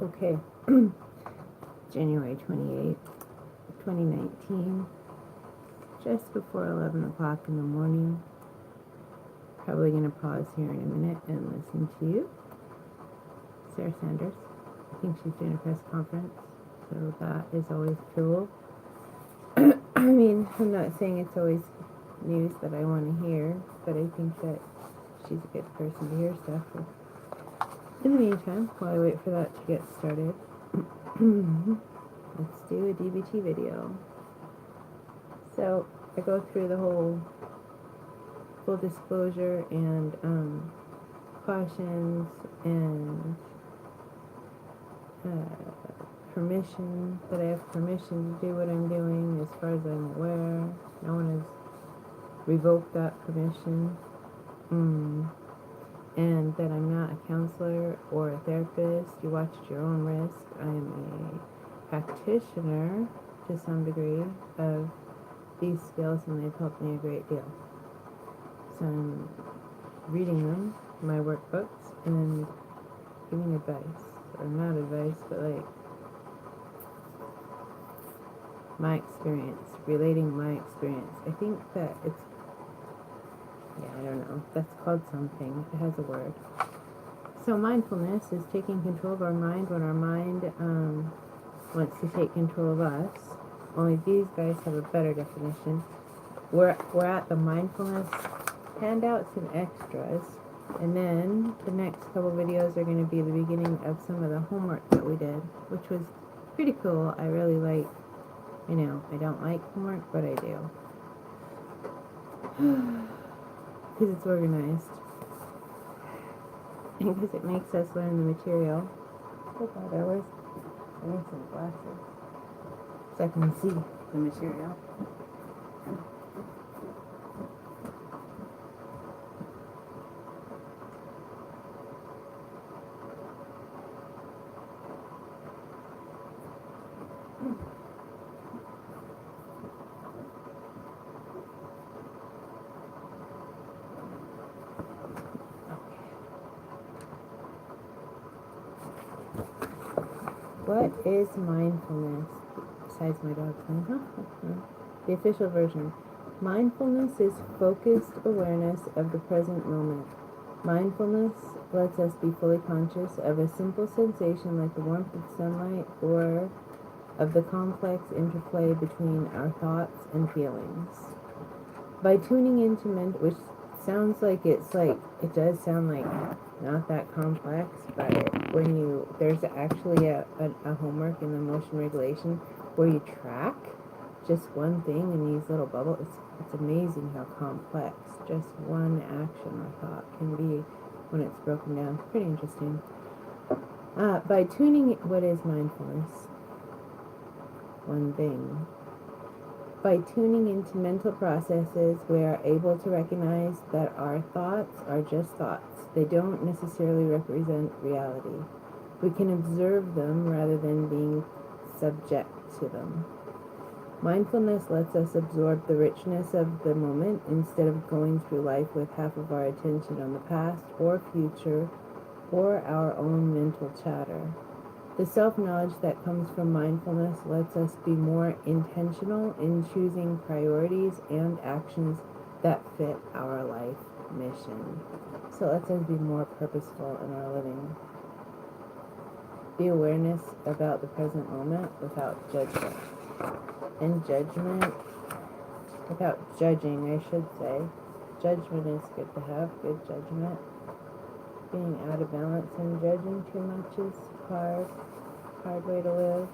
Okay, January 28th, 2019, just before 11 o'clock in the morning. Probably going to pause here in a minute and listen to you. Sarah Sanders. I think she's doing a press conference, so that is always cool. I mean, I'm not saying it's always news that I want to hear, but I think that she's a good person to hear stuff from. In the meantime, while I wait for that to get started, let's do a DBT video. So, I go through the whole full disclosure and cautions and permission, that I have permission to do what I'm doing as far as I'm aware. No one has revoked that permission. And that I'm not a counselor or a therapist. You watch at your own risk. I am a practitioner to some degree of these skills, and they've helped me a great deal. So I'm reading them, my workbooks, and giving advice. Or not advice, but like my experience, relating my experience. I think that it's, I don't know, that's called something. It has a word. So mindfulness is taking control of our mind when our mind wants to take control of us. Only these guys have a better definition. We're at the mindfulness handouts and extras, and then the next couple videos are going to be the beginning of some of the homework that we did, which was pretty cool. I really like, I don't like homework, but I do. Because it's organized. And because it makes us learn the material. I need some glasses so I can see the material. What is mindfulness? Besides my dog saying, The official version. Mindfulness is focused awareness of the present moment. Mindfulness lets us be fully conscious of a simple sensation like the warmth of sunlight, or of the complex interplay between our thoughts and feelings. By tuning into which sounds like it does sound like not that complex, but there's actually a homework in the motion regulation where you track just one thing in these little bubbles. It's amazing how complex just one action or thought can be when it's broken down. Pretty interesting. By tuning, what is mindfulness? One thing. By tuning into mental processes, we are able to recognize that our thoughts are just thoughts. They don't necessarily represent reality. We can observe them rather than being subject to them. Mindfulness lets us absorb the richness of the moment instead of going through life with half of our attention on the past or future or our own mental chatter. The self-knowledge that comes from mindfulness lets us be more intentional in choosing priorities and actions that fit our life mission. So it lets us be more purposeful in our living. Be awareness about the present moment without judgment. And judgment, without judging, I should say. Judgment is good to have, good judgment. Being out of balance and judging too much is hard way to live.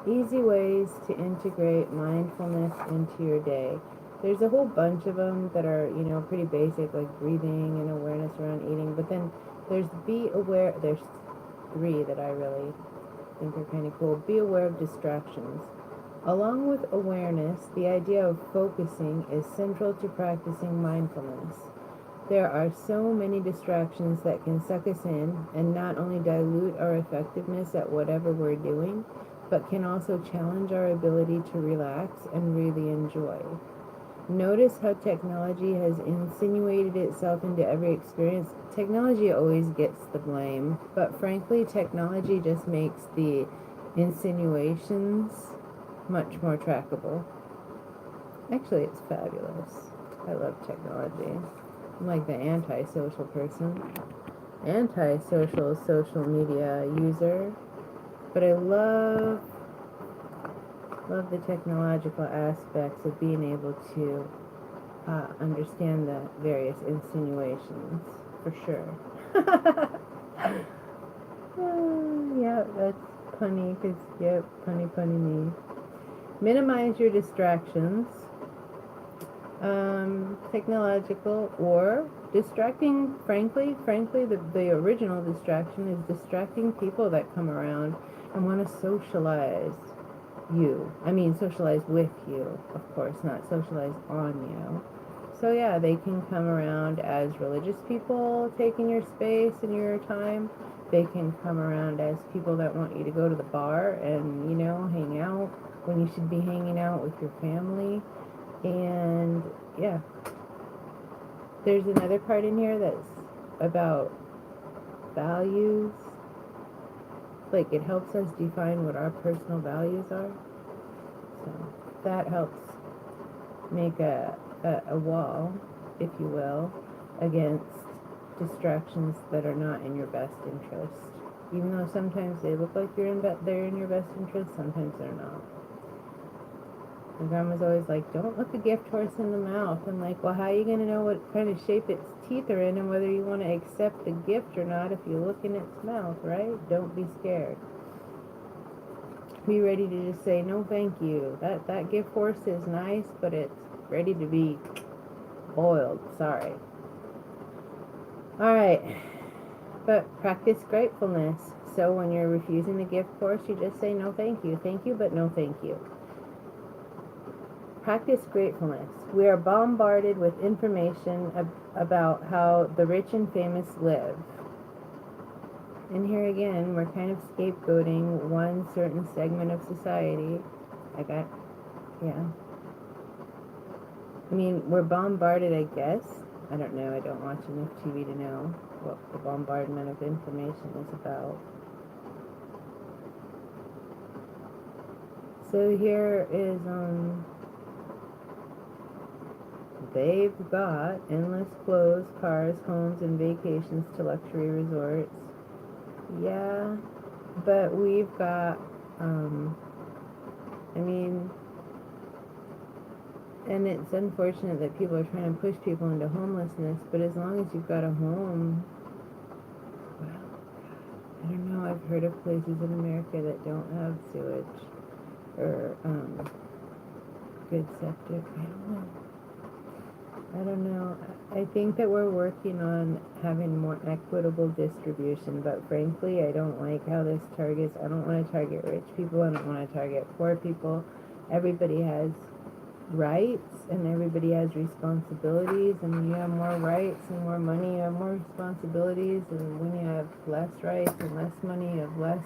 Easy ways to integrate mindfulness into your day. There's a whole bunch of them that are, pretty basic, like breathing and awareness around eating, but then there's there's 3 that I really think are kind of cool. Be aware of distractions. Along with awareness, the idea of focusing is central to practicing mindfulness. There are so many distractions that can suck us in and not only dilute our effectiveness at whatever we're doing, but can also challenge our ability to relax and really enjoy. Notice how technology has insinuated itself into every experience. Technology always gets the blame, but frankly, technology just makes the insinuations much more trackable. Actually, it's fabulous. I love technology. I'm like the anti-social person. Anti-social social media user. But I love the technological aspects of being able to understand the various insinuations, for sure. Yeah, that's punny, because, yep, punny me. Minimize your distractions. Technological or distracting, frankly, the original distraction is distracting people that come around and want to socialize socialize with you, of course, not socialize on you. So yeah, they can come around as religious people taking your space and your time. They can come around as people that want you to go to the bar and, hang out when you should be hanging out with your family. And yeah, there's another part in here that's about values. Like, it helps us define what our personal values are. So that helps make a wall, if you will, against distractions that are not in your best interest. Even though sometimes they look like they're in your best interest, sometimes they're not. My grandma's always like, don't look a gift horse in the mouth. I'm like, well, how are you going to know what kind of shape its teeth are in and whether you want to accept the gift or not if you look in its mouth, right? Don't be scared. Be ready to just say, no, thank you. That gift horse is nice, but it's ready to be boiled. Sorry. All right. But practice gratefulness. So when you're refusing the gift horse, you just say, no, thank you. Thank you, but no, thank you. Practice gratefulness. We are bombarded with information about how the rich and famous live. And here again, we're kind of scapegoating one certain segment of society. We're bombarded, I guess. I don't know. I don't watch enough TV to know what the bombardment of information is about. So here is, they've got endless clothes, cars, homes, and vacations to luxury resorts. Yeah, but we've got, and it's unfortunate that people are trying to push people into homelessness, but as long as you've got a home, well, I don't know, I've heard of places in America that don't have sewage or good septic. I don't know. I think that we're working on having more equitable distribution, but frankly, I don't like how this targets. I don't want to target rich people. I don't want to target poor people. Everybody has rights and everybody has responsibilities, and when you have more rights and more money, you have more responsibilities, and when you have less rights and less money, you have less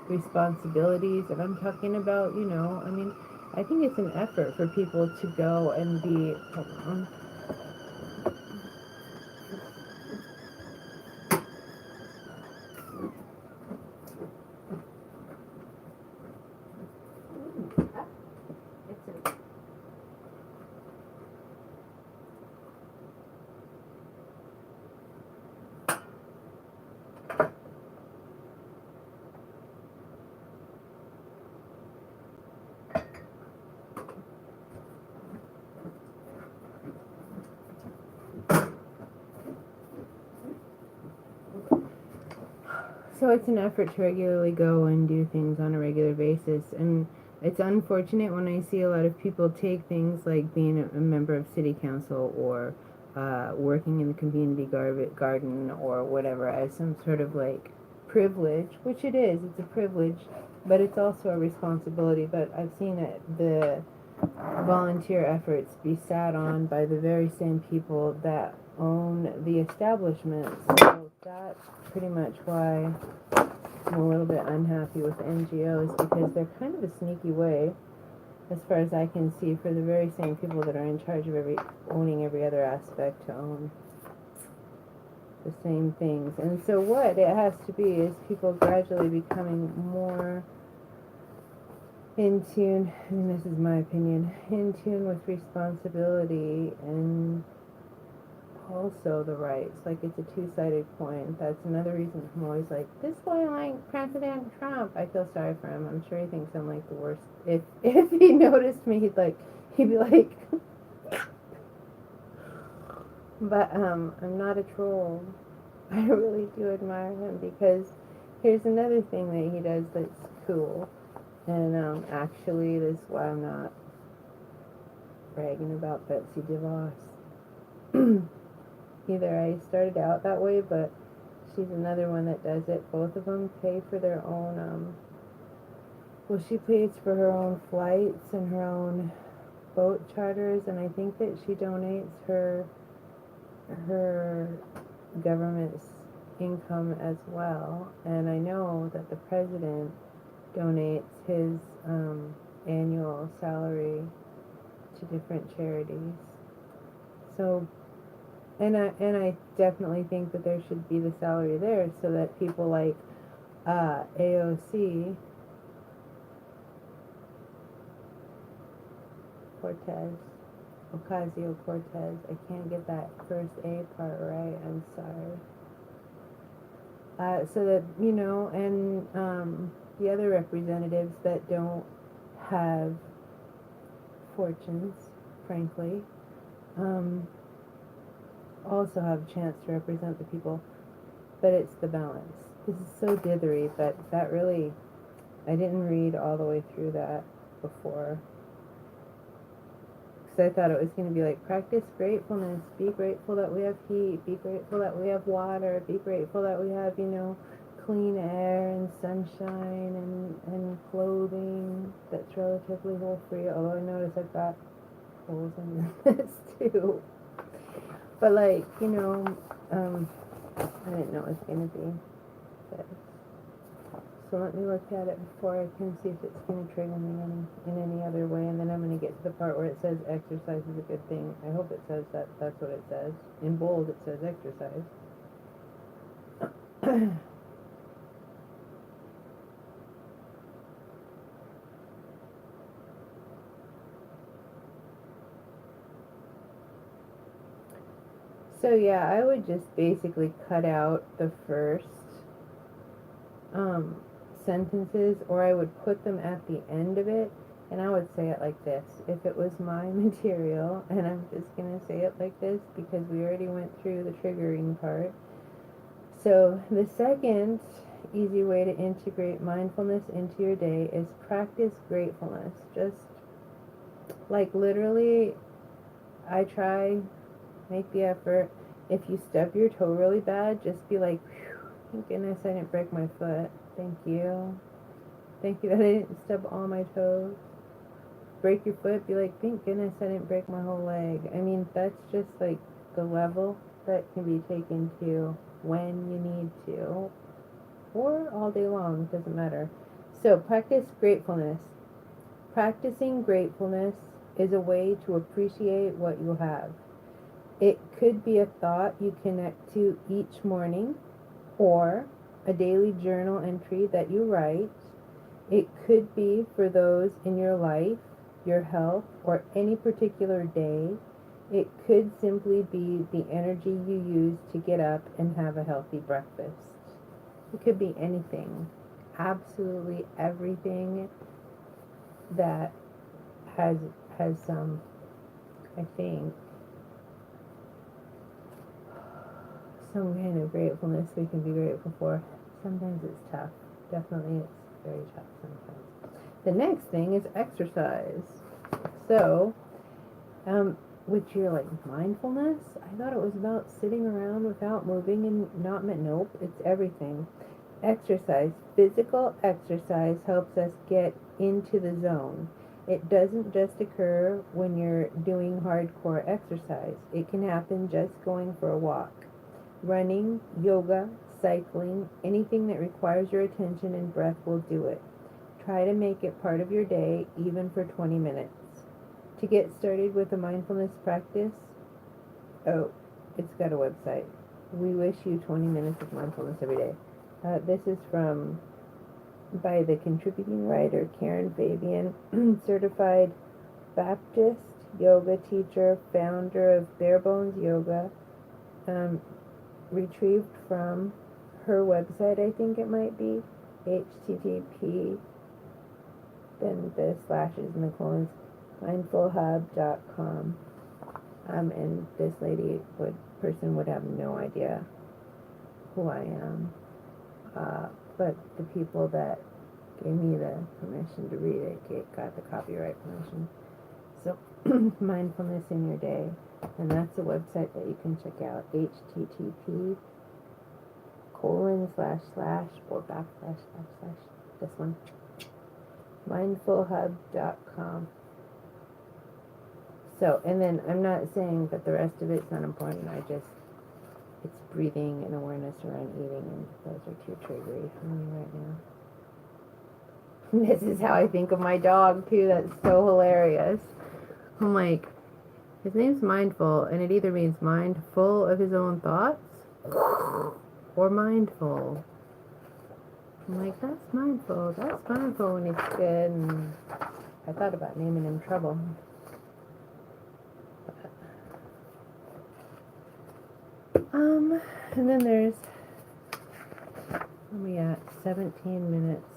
responsibilities. And I'm talking about, I think it's an effort for people to go and be, hold on. So it's an effort to regularly go and do things on a regular basis, and it's unfortunate when I see a lot of people take things like being a member of city council or working in the community garden or whatever as some sort of like privilege, which it is. It's a privilege, but it's also a responsibility. But I've seen the volunteer efforts be sat on by the very same people that own the establishment. So that's pretty much why I'm a little bit unhappy with NGOs, because they're kind of a sneaky way as far as I can see, for the very same people that are in charge of owning every other aspect to own the same things. And so what it has to be is people gradually becoming more in tune, and this is my opinion, in tune with responsibility and also the rights. Like, it's a two-sided coin. That's another reason I'm always like, this is why I like President Trump. I feel sorry for him. I'm sure he thinks I'm like the worst. If he noticed me, he'd be like but I'm not a troll. I really do admire him, because here's another thing that he does that's cool. And actually, this is why I'm not bragging about Betsy DeVos. Either I started out that way, but she's another one that does it. Both of them pay for their own, well, she pays for her own flights and her own boat charters, and I think that she donates her government's income as well. And I know that the president donates his annual salary to different charities. So, and I definitely think that there should be the salary there, so that people like AOC Cortez, Ocasio-Cortez, I can't get that first A part right, I'm sorry. So that, and the other representatives that don't have fortunes, frankly, also have a chance to represent the people. But it's the balance. This is so dithery, but that really, I didn't read all the way through that before. I thought it was going to be like, practice gratefulness, be grateful that we have heat, be grateful that we have water, be grateful that we have, clean air and sunshine and clothing that's relatively hole free, although I notice I've got holes in this too. But I didn't know it was going to be this. So let me look at it before I can see if it's going to trigger me in any other way, and then I'm going to get to the part where it says exercise is a good thing. I hope it says that. That's what it says. In bold, it says exercise. So yeah, I would just basically cut out the first sentences, or I would put them at the end of it, and I would say it like this if it was my material, and I'm just going to say it like this because we already went through the triggering part. So the second easy way to integrate mindfulness into your day is practice gratefulness. Just literally, I try, make the effort. If you stub your toe really bad, just be like, thank goodness I didn't break my foot. Thank you. Thank you that I didn't stub all my toes. Break your foot, be like, thank goodness I didn't break my whole leg. I mean, that's just the level that can be taken to when you need to, or all day long, doesn't matter. So practice gratefulness. Practicing gratefulness is a way to appreciate what you have. It could be a thought you connect to each morning, or a daily journal entry that you write. It could be for those in your life, your health, or any particular day. It could simply be the energy you use to get up and have a healthy breakfast. It could be anything. Absolutely everything that has some, I think, some kind of gratefulness we can be grateful for. Sometimes it's tough. Definitely it's very tough sometimes. The next thing is exercise. So, with your mindfulness, I thought it was about sitting around without moving and not, nope, it's everything. Exercise, physical exercise helps us get into the zone. It doesn't just occur when you're doing hardcore exercise. It can happen just going for a walk. Running, yoga, cycling, anything that requires your attention and breath will do it. Try to make it part of your day, even for 20 minutes. To get started with a mindfulness practice, oh, it's got a website. We wish you 20 minutes of mindfulness every day. This is by the contributing writer Karen Fabian, certified Baptist yoga teacher, founder of Bare Bones Yoga, retrieved from her website, I think it might be, http, then the slashes and the colons, mindfulhub.com. And this person would have no idea who I am. But the people that gave me the permission to read it got the copyright permission. So, mindfulness in your day. And that's a website that you can check out. http / or / this one. mindfulhub.com. So, and then I'm not saying that the rest of it's not important. It's breathing and awareness around eating, and those are too triggery for me right now. This is how I think of my dog, too. That's so hilarious. I'm like, his name's Mindful, and it either means mindful of his own thoughts or mindful. I'm like, that's mindful when he's good, and I thought about naming him Trouble. And then there's, what are we at? 17 minutes.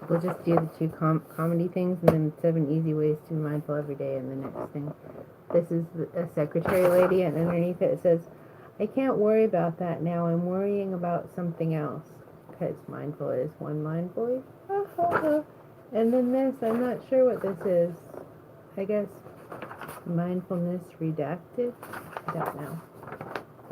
We'll just do the two comedy things, and then 7 easy ways to be mindful every day, and the next thing. This is a secretary lady, and underneath it says, I can't worry about that now. I'm worrying about something else. Because mindful is one mind voice. And then this, I'm not sure what this is. I guess mindfulness redacted. I don't know.